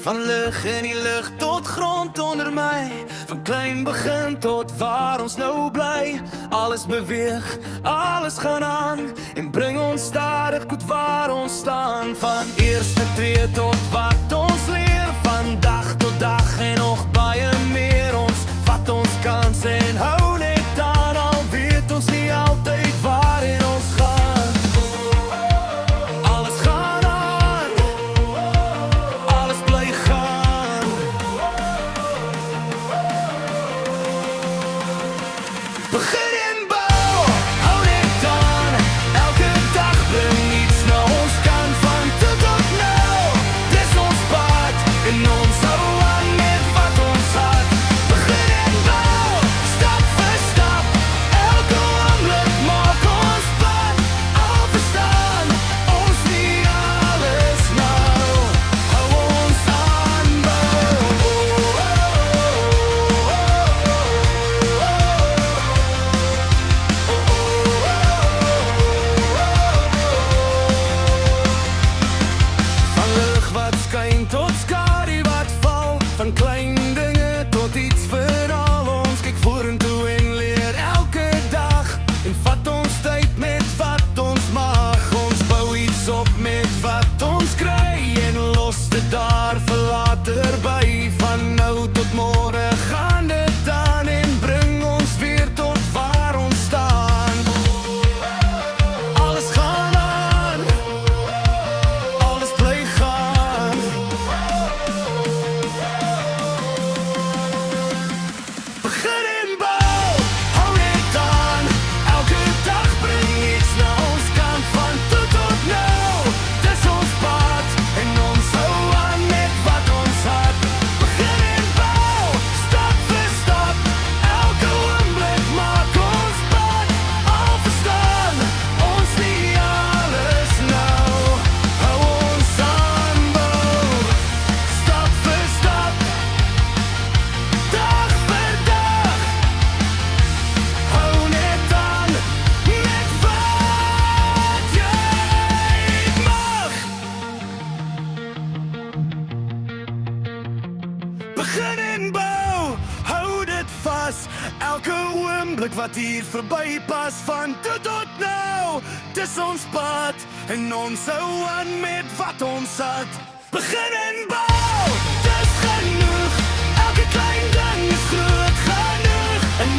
Van lucht in die lucht tot grond onder mij. Van klein begin tot waar ons nou blij. Alles beweeg, alles gaan aan. En bring ons stadig goed waar ons staan. Van eerste tree tot wat ons leer. Van dag tot dag en nog baie meer. Ons vat ons kans en hou net aan. Al weet ons nie altyd waarin ons gaan. Alles gaan aan. Alles bly gaan. Begin en bou, hou net aan. Elke dag bring iets na ons kant. Van toe tot nou, dis ons pad. En ons hou aan met wat ons had. Begin en bou, stap vir stap. Elke oomblik maak ons pad. Al verstaan ons nie alles nou. Hou ons aan bou. Van lig wat skyn tot skadu wat val. Van klein dinge tot iets veral. Ons kyk vorentoe en leer elke dag. En vat ons tyd met wat ons mag. Ons bou iets op met wat ons kry. En los dit daar vir later by. Van nou tot môre gaan dit aan. En bring ons weer tot waar ons staan. Alles gaan aan. Alles bly gaan. Begin en bou, hou net aan. Elke dag bring iets na ons kant. Van toe tot nou, dis ons pad. En ons hou aan met wat ons had. Begin en bou, stap vir stap. Elke oomblik maak ons pad. Al verstaan ons nie alles nou. Hou ons aan bou, stap vir stap. Dag vir dag. Hou net aan met wat jy mag. Begin en bou, hou dit vas. Elke oomblik wat hier verby pas. Van toe tot nou, dis ons pad. En ons hou aan met wat ons had. Begin en bou, dis genoeg. Elke klein ding is groot genoeg. En